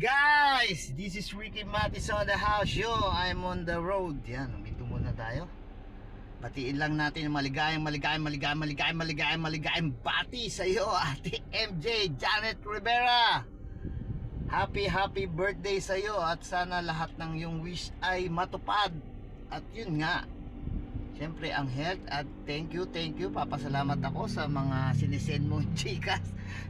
Guys, this is Ricky Matis on the house show. I'm on the road. Yan, uminto muna tayo. Batiin lang natin yung maligayang bati sa iyo, Ate MJ Janet Rivera. Happy birthday sa iyo at sana lahat ng yung wish ay matupad. At yun nga, siyempre ang health at thank you. Papasalamat ako sa mga sinisend mo chicas.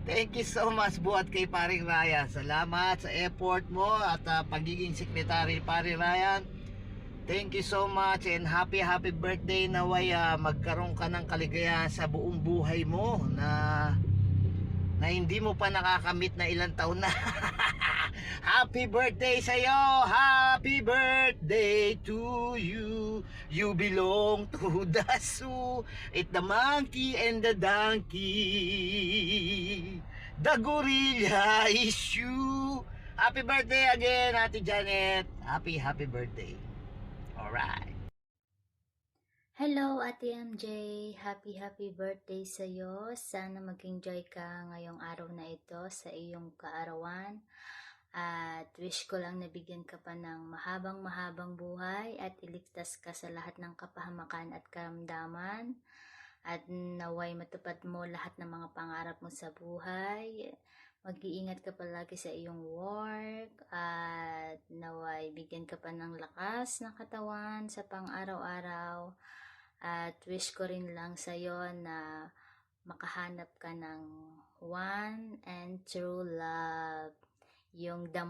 Thank you so much buhat kay Paring Ryan. Salamat sa effort mo at pagiging secretary Paring Ryan. Thank you so much and happy birthday. Naway magkaroon ka ng kaligayahan sa buong buhay mo na hindi mo pa nakakamit na ilang taon na. Happy birthday sa iyo. Happy birthday to you. You belong to the zoo. It's the monkey and the donkey. The gorilla is you. Happy birthday again, Ate Janet. Happy birthday. Alright. Hello, Ate MJ. Happy birthday sa iyo. Sana mag-enjoy ka ngayong araw na ito sa iyong kaarawan. At wish ko lang nabigyan ka pa ng mahabang buhay at iligtas ka sa lahat ng kapahamakan at karamdaman. At naway matupad mo lahat ng mga pangarap mo sa buhay. Mag-iingat ka palagi sa iyong work at naway bigyan ka pa ng lakas ng katawan sa pang-araw-araw. At wish ko rin lang sa iyo na makahanap ka ng one and true love. Yung the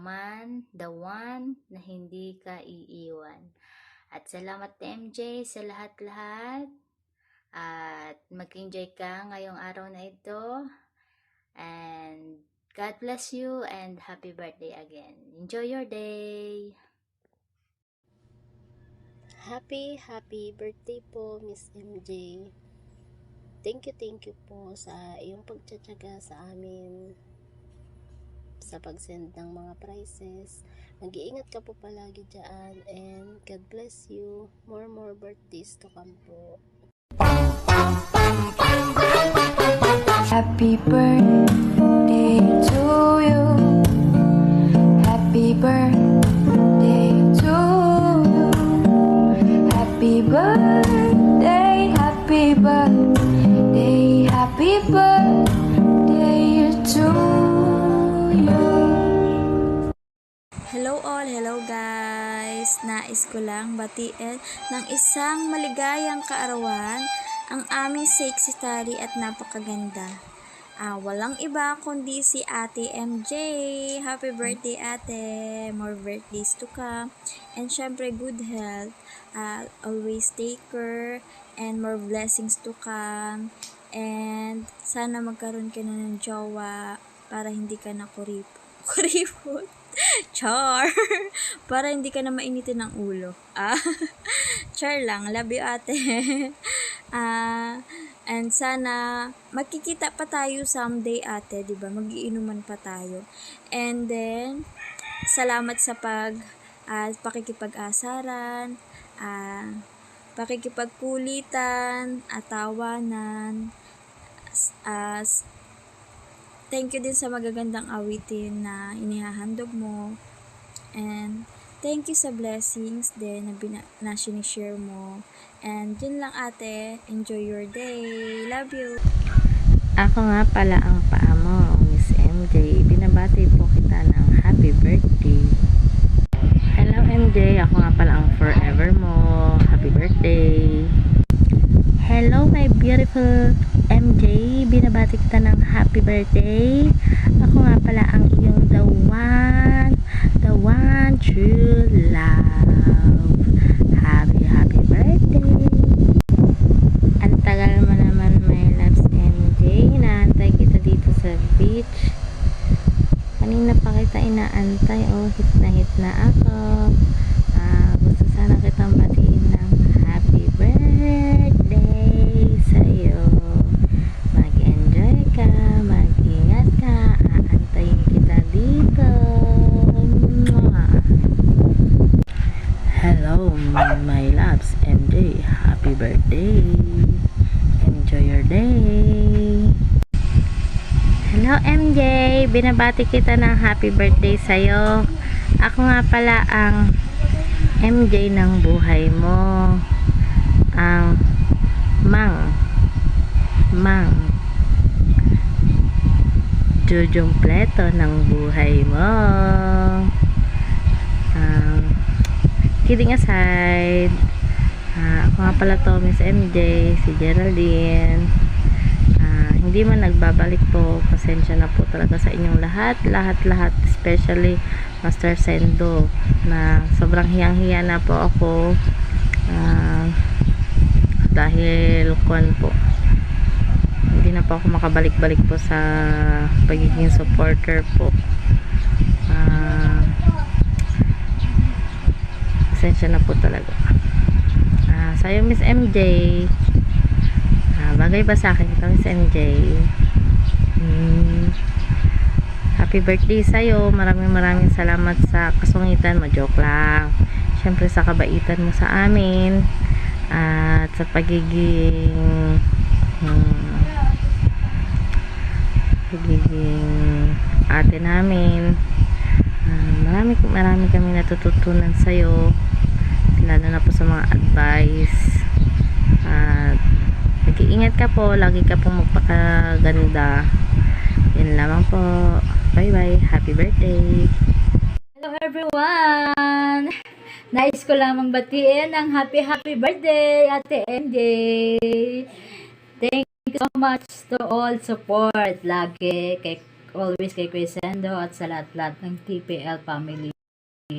one na hindi ka iiwan. At salamat MJ sa lahat-lahat. At mag-enjoy ka ngayong araw na ito. And God bless you and happy birthday again. Enjoy your day. Happy birthday po, Miss MJ. Thank you po sa iyong pagtsatsaga sa amin sa pag-send ng mga prizes. Mag-iingat ka po palagi dyan and God bless you. More birthdays to come po. Happy birthday to you. Happy birthday to you. Happy birthday, happy birthday, happy birthday to you. Hello guys! Nais ko lang batiin ng isang maligayang kaarawan ang aming secretary at napakaganda. Walang iba kundi si Ate MJ. Happy birthday ate! More birthdays to come. And syempre good health. Always take care and more blessings to come. And sana magkaroon ka na ng jowa para hindi ka na kuripot. Char! Para hindi ka na mainitin ng ulo. Char lang. Love you ate. And sana magkikita pa tayo someday ate, diba? Magiinuman pa tayo. And then salamat sa pakikipag-asaran, pakikipagkulitan, tawanan. Thank you din sa magagandang awitin na inihahandog mo. And thank you sa blessings din na sinishare mo. And yun lang ate. Enjoy your day. Love you. Ako nga pala ang paa mo, Miss MJ. Binabati po kita ng happy birthday. Hello MJ. Ako nga pala ang forever mo. Happy birthday. Hello my beautiful MJ. Binabati kita ng happy birthday. Ako nga pala ang iyong the one true love. Happy birthday. Ang tagal mo naman my loves MJ. Inaantay kita dito sa beach. Kanina pa kita inaantay. Hit na ako. Gusto sana kitang batiin ng happy birthday sa'yo. Mag-enjoy ka, mag-ingat ka, aantayin kita dito. Hello my loves MJ, happy birthday. Enjoy your day. Hello MJ, binabati kita ng happy birthday sa'yo. Ako nga pala ang MJ ng buhay mo. Ang Mang Jujong Pleto ng buhay mo. Kidding aside, ako nga pala to, Miss MJ, si Geraldine. Hindi man nagbabalik po, pasensya na po talaga sa inyong lahat, especially Master Sendo, na sobrang hiyang-hiya na po ako dahil po hindi na po ako makabalik-balik po sa pagiging supporter po. Pasensya na po talaga. Sa'yo Miss MJ, bagay ba sa akin ito Miss MJ? Happy birthday sa'yo. Maraming salamat sa kasungitan mo. Joke lang. Syempre sa kabaitan mo sa amin at sa pagiging ate namin. Marami kami natututunan sa'yo, lalo na po sa mga advice. At mag-iingat ka po, lagi ka pong magpakaganda. Yun lamang po. Bye bye, happy birthday. Hello everyone! Nais ko lamang batiin ng happy birthday Ate MJ. Thank you so much to all support lagi always kay Kuya Sendo at sa lahat ng TPL family.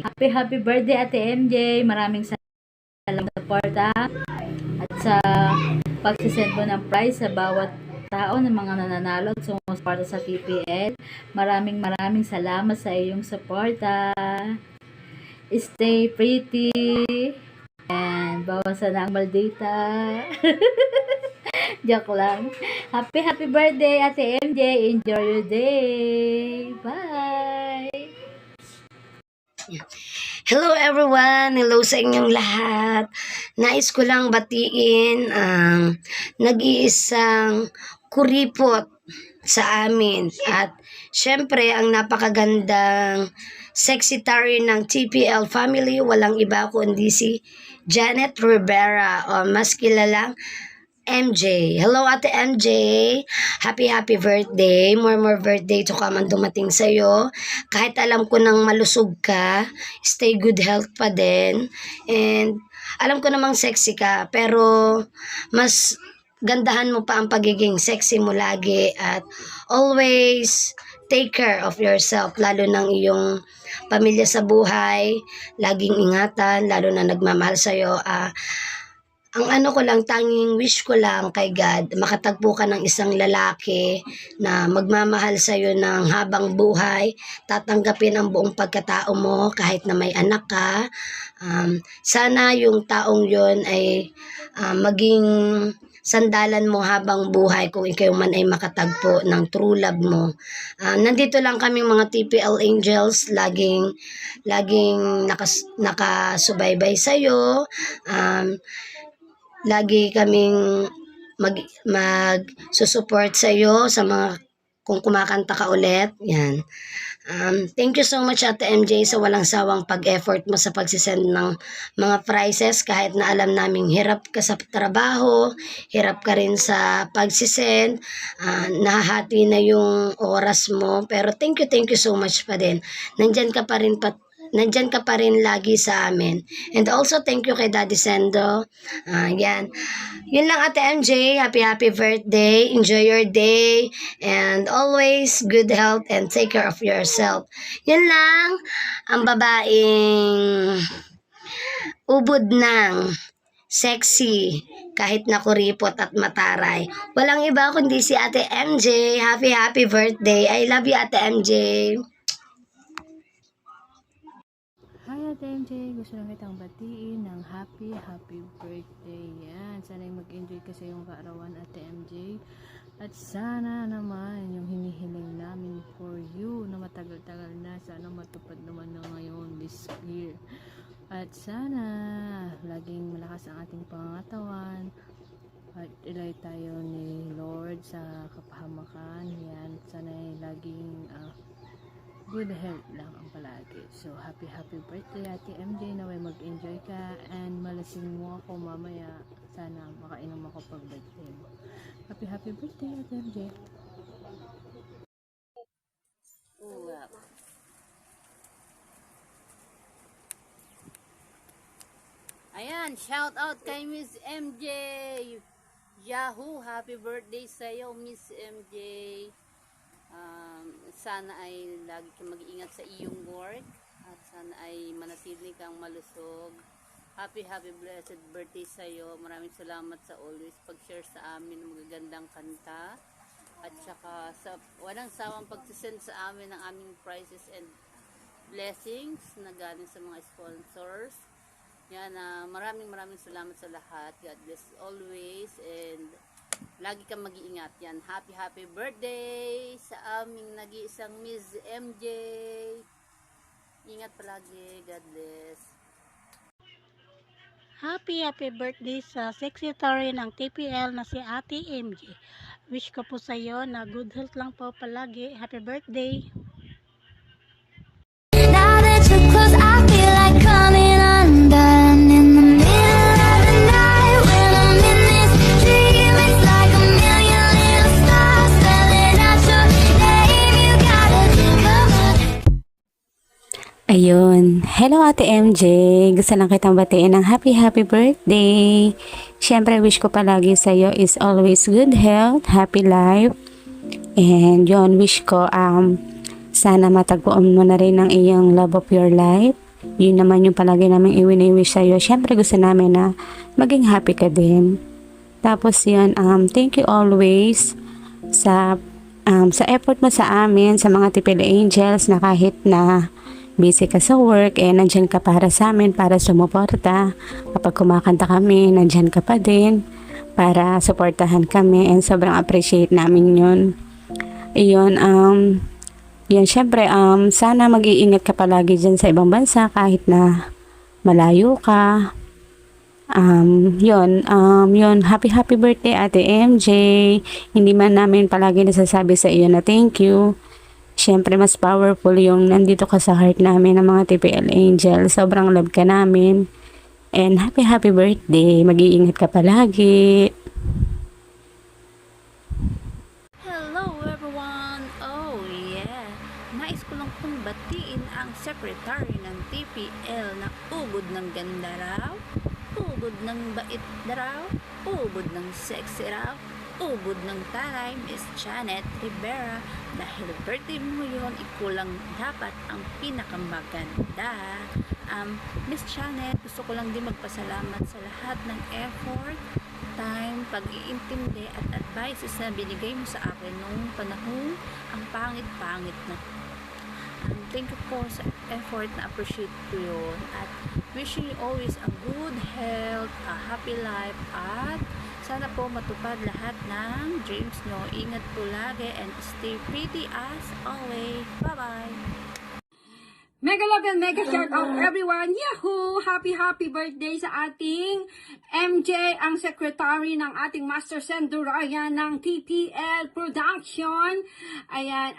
Happy birthday Ate MJ. Maraming salamat sa suporta at sa pagsisend mo ng prize sa bawat tao ng mga nananalo at sumusuporta sa TPL. Maraming salamat sa iyong suporta. Stay pretty and bawasan na ang maldita. Joke lang. Happy birthday Ate MJ. Enjoy your day. Bye. Hello everyone! Hello sa inyong lahat. Nais ko lang batiin ang nag-iisang kuripot sa amin. At syempre, ang napakagandang secretary ng TPL family, walang iba kundi si Janet Rivera o mas kilalang MJ. Hello Ate MJ. Happy birthday. More birthday to come ang dumating sa'yo. Kahit alam ko nang malusog ka, stay good health pa din. And alam ko namang sexy ka, pero mas gandahan mo pa ang pagiging sexy mo lagi. At always take care of yourself, lalo ng iyong pamilya sa buhay. Laging ingatan, lalo na nagmamahal sa'yo. Ang ano ko lang, tanging wish ko lang kay God, makatagpo ka ng isang lalaki na magmamahal sa'yo ng habang buhay, tatanggapin ang buong pagkatao mo kahit na may anak ka. Sana yung taong yon ay maging sandalan mo habang buhay kung ikaw man ay makatagpo ng true love mo. Nandito lang kami mga TPL Angels, laging nakasubaybay sa'yo. Lagi kaming mag-susupport sa iyo sa mga kung kumakanta ka ulit. Yan. Thank you so much Ate MJ sa walang sawang pag-effort mo sa pagsisend ng mga prizes kahit na alam naming hirap ka sa trabaho, hirap ka rin sa pagsisend, nahahati na yung oras mo, pero thank you so much pa din. Nandyan ka pa rin lagi sa amin. And also, thank you kay Daddy Sendo. Yan. Yun lang Ate MJ. Happy birthday. Enjoy your day. And always good health and take care of yourself. Yun lang. Ang babaeng ubod ng sexy kahit nakuripot at mataray. Walang iba kundi si Ate MJ. Happy birthday. I love you Ate MJ. Hi Ate MJ, gusto lang kitang batiin ng happy birthday. Yan, sana mag-enjoy ka sa iyong kaarawan Ate MJ. At sana naman yung hinihiling namin for you na matagal-tagal na, sana matupad naman na ngayon this year. At sana laging malakas ang ating pangangatawan At ilay tayo ni Lord sa kapahamakan. Yan, sana'y laging good health lang ang palagi. So, happy birthday Ate MJ. Naway mag-enjoy ka and malasing mo ako mamaya. Sana makainom ako pag birthday mo. Happy birthday Ate MJ. Ayan, shout out kay Miss MJ. Yahoo, happy birthday sa'yo, Miss MJ. Sana ay lagi kang mag-iingat sa iyong work at sana ay manatili kang malusog. Happy blessed birthday sa'yo. Maraming salamat sa always pag-share sa amin ng magagandang kanta at saka sa walang sawang pag-send sa amin ng aming prizes and blessings na galing sa mga sponsors. Yan, maraming salamat sa lahat. God bless always and lagi kang mag-iingat. Yan, happy birthday sa aming nag-iisang Miss MJ. Ingat palagi. God bless. Happy birthday sa secretary ng TPL na si Ate MJ. Wish ko po sa iyo na good health lang po palagi. Happy birthday! Now that you're close, I feel like coming undone in the middle of the night. When I'm in this dream, it's like a million little stars spelling out your name. You gotta think of it. Ayun. Hello Ate MJ. Gusto lang kitang batiin ng happy birthday. Siyempre, wish ko palagi sa'yo is always good health, happy life. And yun, wish ko sana matagpuan mo na rin ang iyong love of your life. Yun naman yung palagi namin i-wish sa'yo. Siyempre, gusto namin na maging happy ka din. Tapos yun, thank you always sa effort mo sa amin, sa mga TPL Angels na kahit na busy ka sa work, nandyan ka para sa amin, para sumuporta. Kapag kumakanta kami, nandyan ka pa din para suportahan kami and sobrang appreciate namin yun. Yun, syempre, sana mag-iingat ka palagi dyan sa ibang bansa kahit na malayo ka. Yun, happy birthday Ate MJ. Hindi man namin palagi nasasabi sa iyo na thank you. Siyempre, mas powerful yung nandito ka sa heart namin ng mga TPL Angel. Sobrang love ka namin. And happy birthday. Mag-iingat ka palagi. Hello everyone! Oh yeah! Nais ko lang pong batiin ang secretary ng TPL na ubod ng ganda raw, ubod ng bait raw, ubod ng sexy raw, ubod ng taray, Miss Janet Rivera. Dahil birthday mo yun, ikulang dapat ang pinakamaganda. Miss Janet, gusto ko lang din magpasalamat sa lahat ng effort, time, pag-iintindi at advices na binigay mo sa akin nung panahon ang pangit-pangit na. Thank you po sa effort, na appreciate ko yun at wishing you always a good health, a happy life at sana po matupad lahat ng dreams nyo. Ingat po lagi and stay pretty as always. Bye-bye! Mega love and mega shout out everyone. Yahoo! Happy birthday sa ating MJ, ang secretary ng ating Master Sendurayan ng TPL Production. Ayan,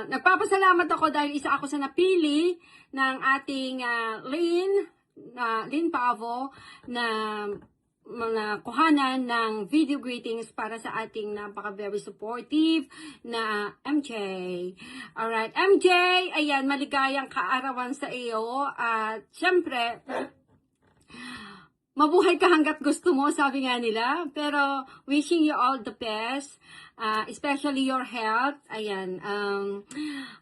nagpapasalamat ako dahil isa ako sa napili ng ating Lynn Pavo na mga kuhanan ng video greetings para sa ating very supportive na MJ. Alright, MJ, ayan, maligayang kaarawan sa iyo at syempre, mabuhay ka hanggat gusto mo, sabi nga nila. Pero wishing you all the best, especially your health. Ayan,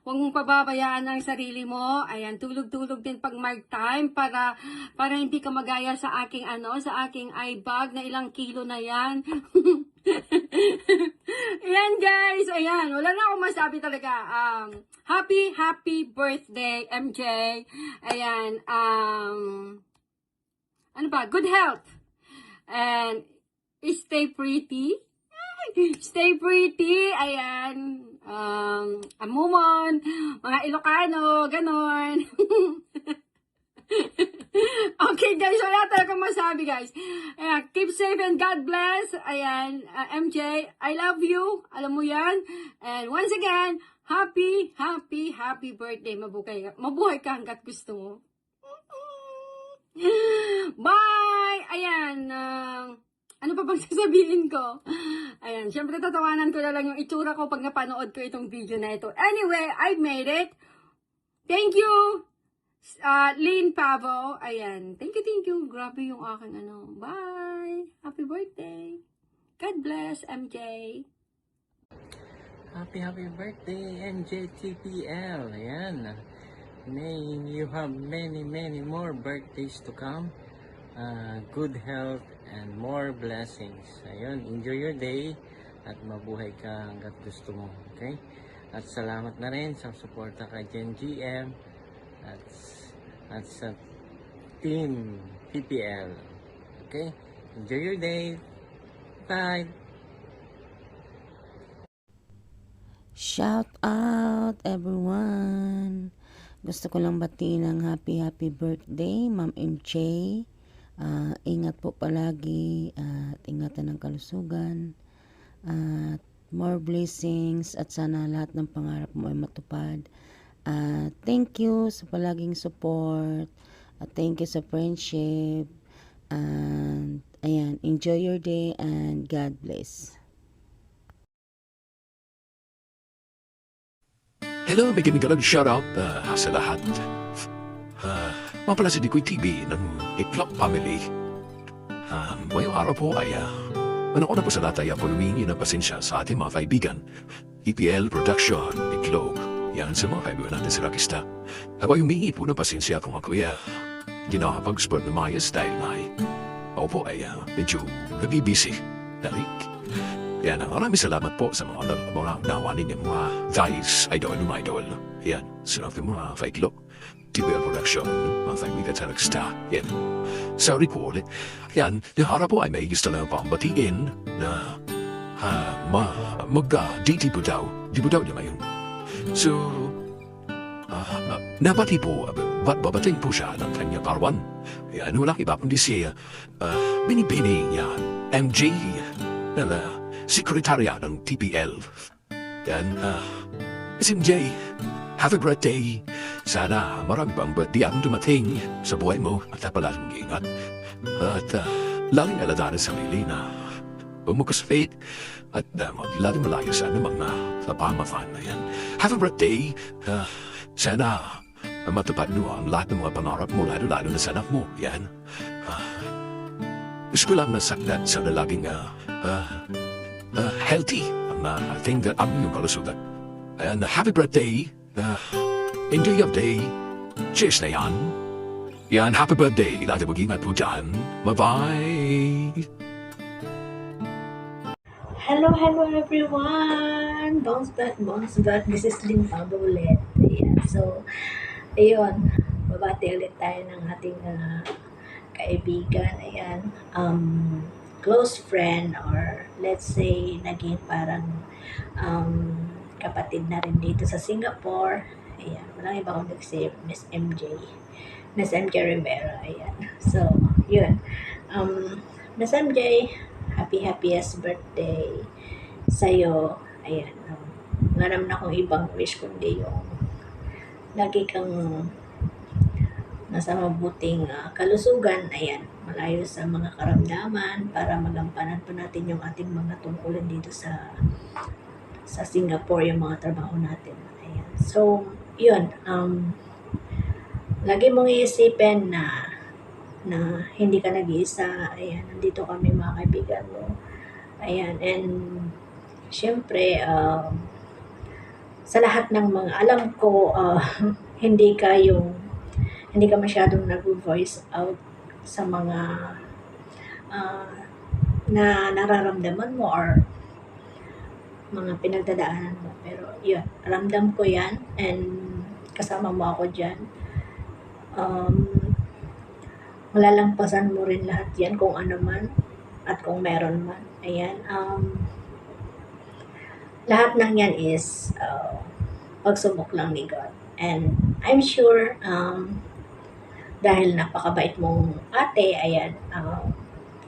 huwag mong pababayaan ang sarili mo. Ayan, tulog-tulog din pag mark time para hindi ka magaya sa aking sa aking eye bag na ilang kilo na yan. Ayan guys, ayan, wala na akong masabi talaga. Happy birthday MJ. Ayan, good health. And stay pretty. Stay pretty. Ayan. Amumon. Mga Ilocano. Ganon. Okay guys, wala talagang masabi guys. Ayan, keep safe and God bless. Ayan, MJ, I love you. Alam mo yan. And once again, happy birthday. Mabuhay ka hanggat gusto mo. Bye! Ayan, ano pa bang sasabihin ko? Ayan, syempre tatawanan ko na lang yung itsura ko pag napanood ko itong video na ito. Anyway, I made it. Thank you, Lynn Pavo. Ayan, thank you. Grabe yung aking ano. Bye! Happy birthday. God bless, MJ. Happy birthday, NJTPL. Ayan. May you have many more birthdays to come. Good health and more blessings. Ayun, enjoy your day at mabuhay ka hanggat gusto mo. Okay? At salamat na rin sa suporta kay Gen GM at sa Team PPL. Okay? Enjoy your day. Bye! Shout out everyone! Gusto ko lang batiin ng happy birthday, Ma'am MJ. Ingat po palagi at ingatan ng kalusugan. At more blessings at sana lahat ng pangarap mo ay matupad. Thank you sa palaging support. At thank you sa friendship. And ayan, enjoy your day and God bless. Hello, may kinigalang shoutout sa lahat. Mga pala si Dikoy TV ng Iklop Family. Ngayong araw po ay una po sa lahat ay po humingi ng pasensya sa ating mga kaibigan. EPL Production, Iklop. Yan sa mga kaibigan natin sa Rakista. Ako ay humingi po ng pasensya kung ako ay hindi nakapag-sport ng maayos dahil ako po ay medyo nabibisi. Yan, maraming salamat po sa mga nawa ninyo mga guys, idol. Yan, sinabi mga Faiklok, TBL Production, mga kaibigan sa Rakista. Yan, sorry po ulit. Yan, yung harap po ay may gusto lang pang batiin na mag-DT po daw. Di po daw niya ngayon. So, nabati po, babating po siya ng kanyang parawan. Yan, walang iba kundi siya, binibining yan, MJ, na sekretarya ng TPL. Yan, SMJ, happy birthday. Sana marami pang birthday ang dumating sa buhay mo at palaging ingat. At laging aladahan sa sarili na umukasfate at laging malayo sa anumang napamakan na yan. Happy birthday. Sana matupad mo ang lahat ng mga pangarap mo, lalo na sa anak mo. Yan. Gusto lang nasakdat sa laging healthy ang thing that ang iyong kalusugan. And happy birthday. Enjoy your day. Cheers na yan. Yan, happy birthday. Lahat ang mag-ingat po dyan. Bye-bye. Hello everyone! Bounce back. This is Lynn Pabo ulit. Ayan. So, ayun. Babati ulit tayo ng ating kaibigan. Ayan. Close friend or let's say naging parang kapatid na rin dito sa Singapore. Ayan. Walang iba kundi si Miss MJ Rivera. Ayan. So, yun. Miss MJ, happiest birthday sa'yo. Ayan. Wala naman akong ibang wish kundi yung lagi kang nasa mabuting kalusugan. Ayan. Malayo sa mga karamdaman para magampanan po natin yung ating mga tungkulin dito sa Singapore, yung mga trabaho natin. Ayan. So, yun. Lagi mong iisipin na hindi ka nag-iisa. Ayan, nandito kami mga kaibigan mo. Ayan, and syempre, sa lahat ng mga alam ko, hindi ka masyadong nag-voice out sa mga na nararamdaman mo or mga pinagdadaanan mo. Pero yun, ramdam ko yan and kasama mo ako dyan. Malalampasan mo rin lahat yan kung ano man at kung meron man. Ayan. Lahat ng yan is pagsubok lang ni God. And I'm sure dahil napakabait mong ate, ayan,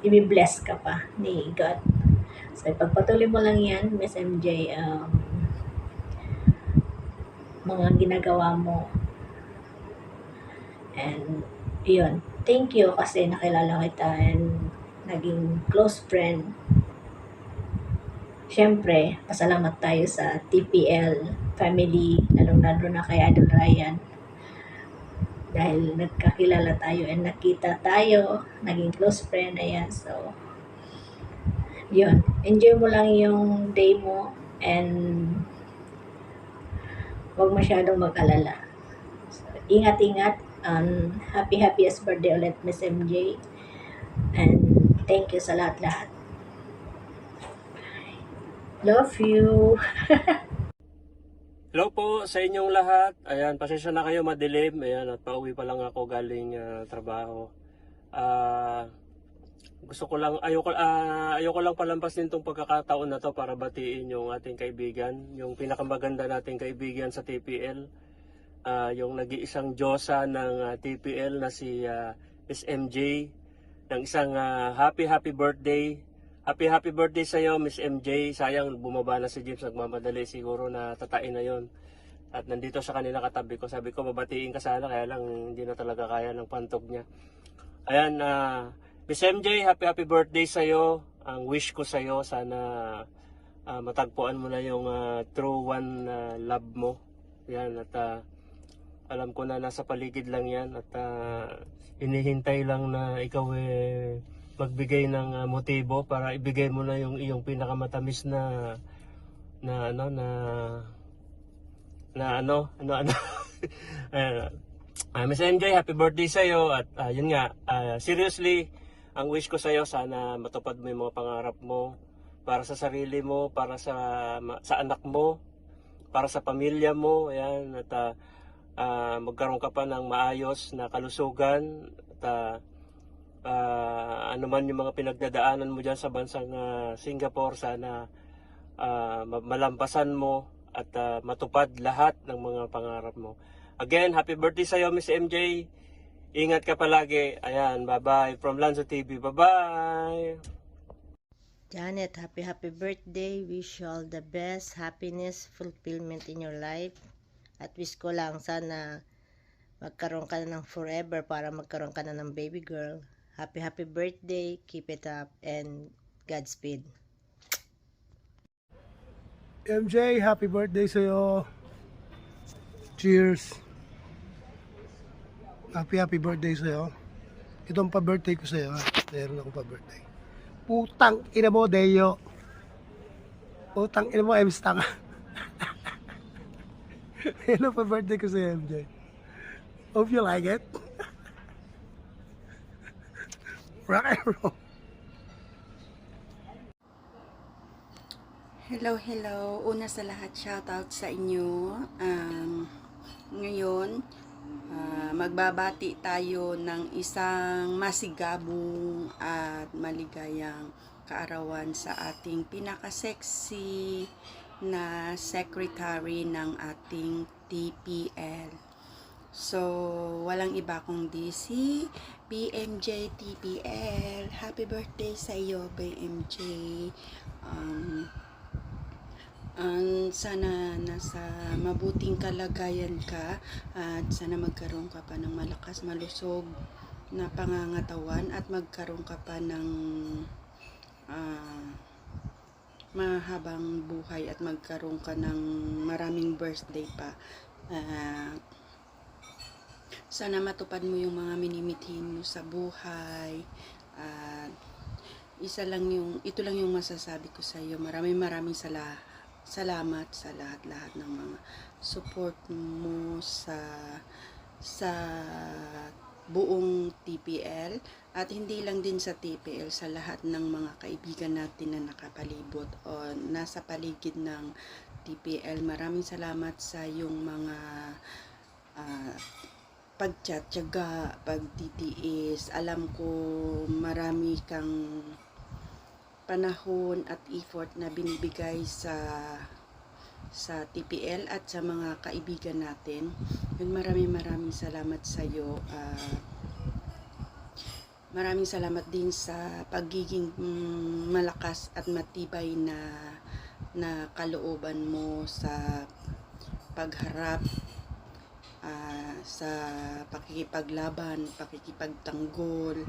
i-bless ka pa ni God. So, ipagpatuloy mo lang yan, Miss MJ, mga ginagawa mo. And, yun. Thank you kasi nakilala kita and naging close friend. Siyempre, pasalamat tayo sa TPL family, lalong-lalo na kay Idol Ryan. Dahil nagkakilala tayo and nakita tayo, naging close friend, ayan. So, yun. Enjoy mo lang yung day mo and huwag masyadong mag-alala. So, ingat-ingat. Happiest birthday ulit, Miss MJ. And thank you sa lahat-lahat. Love you. Hello po sa inyong lahat. Ayan, pasensya na kayo madilim. Ayan, at pauwi pa lang ako galing trabaho. Gusto ko lang, ayoko lang palampasin tong pagkakataon na to para batiin yung ating kaibigan, yung pinakamaganda nating kaibigan sa TPL, yung nag-iisang Diyosa ng TPL na si Miss MJ, ng isang happy birthday. Happy birthday sa iyo, Miss MJ. Sayang bumaba na si James, nagmamadali siguro na tatain na yon. At nandito sa kanila katabi ko. Sabi ko babatiin ka sana, kaya lang hindi na talaga kaya ng pantog niya. Ayan, Miss MJ, happy birthday sa iyo. Ang wish ko sa iyo, sana matagpuan mo na yung true one love mo. Yan, at alam ko na nasa paligid lang yan at hinihintay lang na ikaw magbigay ng motibo para ibigay mo na yung iyong pinakamatamis na Miss MJ, happy birthday sa iyo at yun nga, seriously, ang wish ko sa iyo sana matupad mo yung mga pangarap mo para sa sarili mo, para sa anak mo, para sa pamilya mo, ayan, at magkaroon ka pa ng maayos na kalusugan at ano man yung mga pinagdadaanan mo dyan sa bansang Singapore, sana malampasan mo at matupad lahat ng mga pangarap mo. Again, happy birthday sa iyo, Miss MJ. Ingat ka palagi. Ayan, bye-bye from Lanzo TV. Bye-bye. Janet, happy birthday. Wish you all the best, happiness, fulfillment in your life. At wish ko lang sana magkaroon ka na ng forever para magkaroon ka na ng baby girl. Happy birthday, keep it up, and Godspeed. MJ, happy birthday sa'yo. Cheers. Happy birthday sa'yo. Itong pa-birthday ko sa'yo, ha? Meron akong pa-birthday. Putang ina mo, Deyo. Putang ina mo, M-Stang. Yan ang pa-birthday ko sa'yo, MJ. Hope you like it. Rock and roll. Hello. Una sa lahat, shoutout sa inyo. Ngayon, magbabati tayo ng isang masigabong at maligayang kaarawan sa ating pinaka-sexy na secretary ng ating TPL. So, walang iba kundi si BMJ TPL. Happy birthday sa iyo, BMJ. Sana nasa mabuting kalagayan ka at sana magkaroon ka pa ng malakas, malusog na pangangatawan at magkaroon ka pa ng mahabang buhay at magkaroon ka ng maraming birthday pa. Sana matupad mo yung mga minimithin mo sa buhay. Ito lang yung masasabi ko sa iyo. Maraming salamat sa lahat ng mga support mo sa buong TPL at hindi lang din sa TPL, sa lahat ng mga kaibigan natin na nakapalibot o nasa paligid ng TPL. Maraming salamat sa yung mga pagtsatsaga, pagtitiis. Alam ko marami kang panahon at effort na binibigay sa TPL at sa mga kaibigan natin. Maraming salamat sa iyo. Maraming salamat din sa pagiging malakas at matibay na kalooban mo sa pagharap, sa pakikipaglaban, pakikipagtanggol,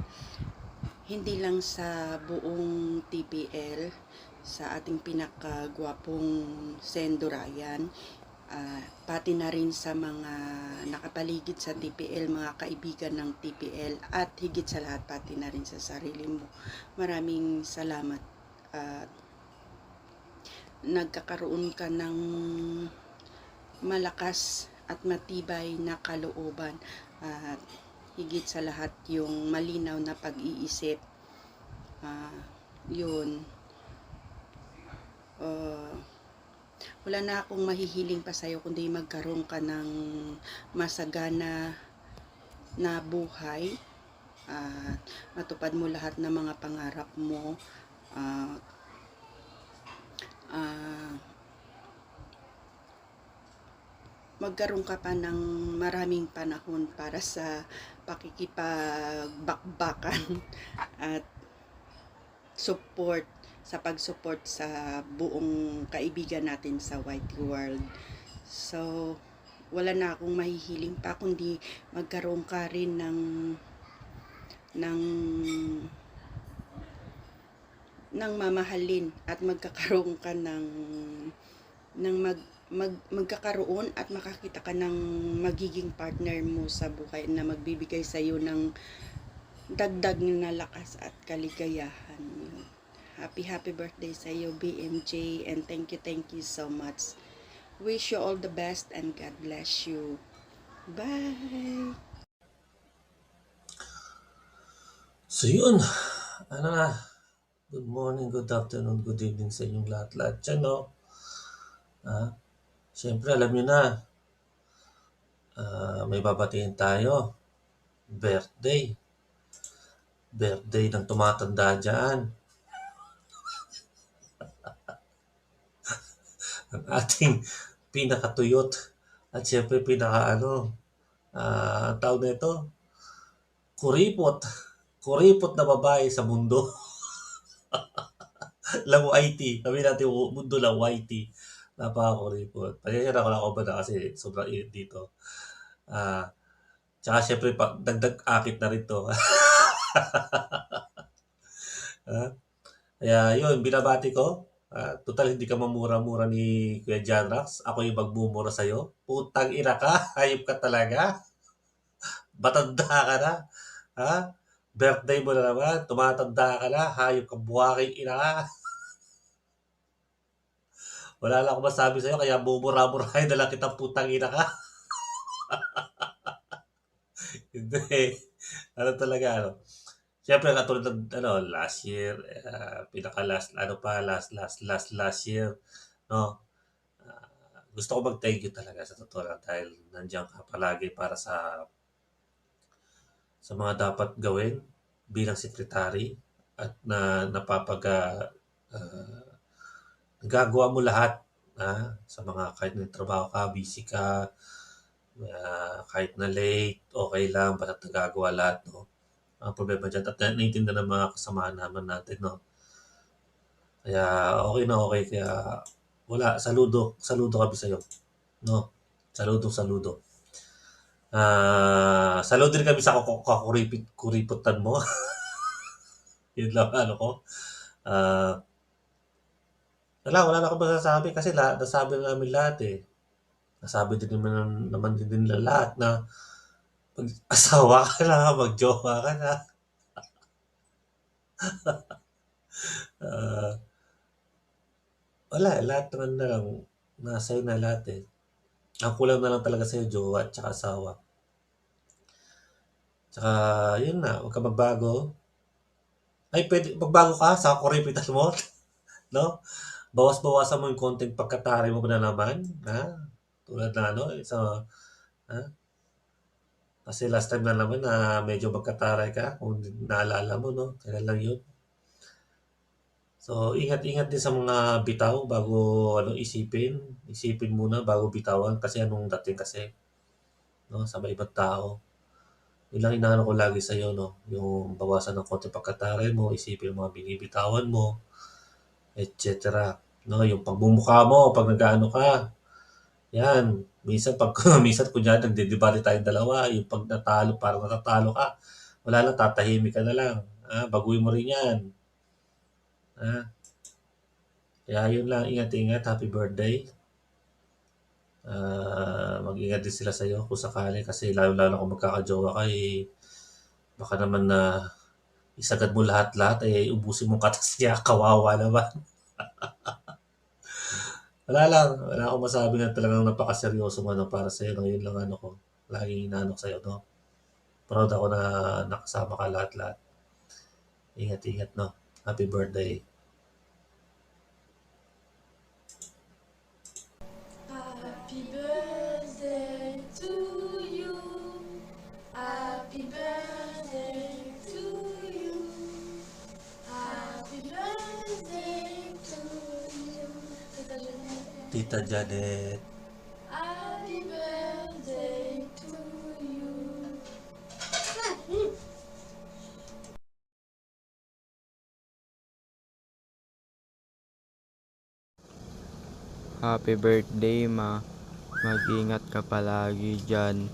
hindi lang sa buong TPL, sa ating pinakagwapong Sendo Ryan, pati na rin sa mga nakapaligid sa TPL, mga kaibigan ng TPL, at higit sa lahat pati na rin sa sarili mo. Maraming salamat. Nagkakaroon ka ng malakas at matibay na kalooban, at higit sa lahat yung malinaw na pag-iisip. Yun. Wala na akong mahihiling pa sa'yo kundi magkaroon ka ng masagana na buhay, matupad mo lahat ng mga pangarap mo, magkaroon ka pa ng maraming panahon para sa pakikipagbakbakan at support, sa pag-support sa buong kaibigan natin sa White World. So, wala na akong mahihiling pa kundi magkaroon ka rin ng mamahalin, at magkakaroon ka magkakaroon at makakita ka ng magiging partner mo sa buhay na magbibigay sa iyo ng dagdag na lakas at kaligayahan. Happy birthday sa iyo, BMJ, and thank you so much. Wish you all the best and God bless you. Bye! So yun, good morning, good afternoon, good evening sa inyong lahat-lahat dyan, no? Siyempre, alam nyo na, may babatiin tayo. Birthday ng tumatanda dyan. Ang ating pinakatuyot at siyempre ang tawag na ito, kuripot na babae sa mundo. Lang YT. Sabi natin, mundo lang YT. Napaka-kuripot. Pasensya na ako ba na kasi sobrang init dito. Tsaka siyempre, dagdag akit na rin to. Kaya yun, binabati ko. Total, hindi ka mamura-mura ni Kuya Janrax. Ako yung magmumura sa'yo. Putang ina ka. Hayop ka talaga. Batanda ka na. Birthday mo na naman. Tumatanda ka na. Hayop ka, buwaking ina ka. Wala lang akong masabi sa'yo, kaya mumura-murahin na lang kitang putang ina ka. Hindi. Talaga. Siyempre, katulad ng last year, pinaka-last year, no? Gusto ko mag-thank you talaga sa totoo lang dahil nandiyan ka palagi para sa mga dapat gawin bilang sekretary at nagagawa mo lahat sa mga kahit na trabaho ka, busy ka, kahit na late, okay lang, basta nagagawa lahat, no? Ang problema dyan, at naiintindihan ng mga kasamahan naman natin, no? Kaya okay na okay, kaya wala, saludo kami sa'yo, no? Saludo. Saludo din kami sa kuriputan mo. Yun lang, ko. Wala na akong masasabi kasi nasabi na namin lahat eh. Nasabi din naman din nila lahat na mag-asawa ka na, mag-jowa ka na. Wala, lahat naman na lang. Nasa na lahat eh. Ang kulang na lang talaga sa'yo, jowa at saka asawa. Tsaka, yun na, huwag ka magbago. Ay, pwede, magbago ka sa kuripitan mo. No? Bawas-bawasan mo yung konting pagkatari mo na naman. Tulad na kasi last time na naman na medyo magkataray ka, kung naalala mo, no? Kailan lang yun. So, ingat-ingat din sa mga bitaw bago isipin. Isipin muna bago bitawan kasi anong dating kasi, no? Sa ibang tao. Yun lang inaano ko lagi sa'yo, no? Yung bawasan ng konti pagkatare mo, isipin yung mga binibitawan mo, etc. No? Yung pagmumukha mo, pag nag-ano ka, yan. Minsan, pag, minsan kunyari, nagdidebate tayong dalawa, yung pag natalo, parang natatalo ka, wala lang, tatahimik ka na lang. Baguhin mo rin yan. Kaya yun lang, ingat-ingat, happy birthday. Mag-ingat din sila sa'yo kung sakali kasi lalo-lalo kung magkakajowa ka baka naman na isagad mo lahat-lahat ubusin mong katas niya, kawawa naman. Wala akong masabi na talagang napakaseryoso para sa'yo. No? Yun lang ko, laging inaano sa'yo, no? Proud ako na nakasama ka lahat-lahat. Ingat-ingat, no? Happy birthday. Happy birthday to you. Happy birthday to you. Happy birthday to you. Tita Janet. Happy birthday to you. Happy birthday, Ma. Mag-ingat ka palagi dyan.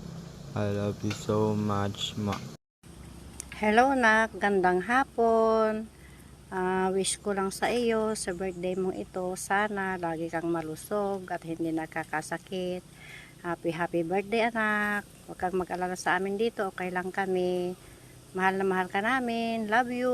I love you so much, Ma. Hello, nak. Gandang hapon. Wish ko lang sa iyo sa birthday mong ito, sana lagi kang malusog at hindi nakakasakit. Happy birthday, anak. Huwag kang mag-alala sa amin dito. Okay lang kami. Mahal na mahal ka namin. Love you.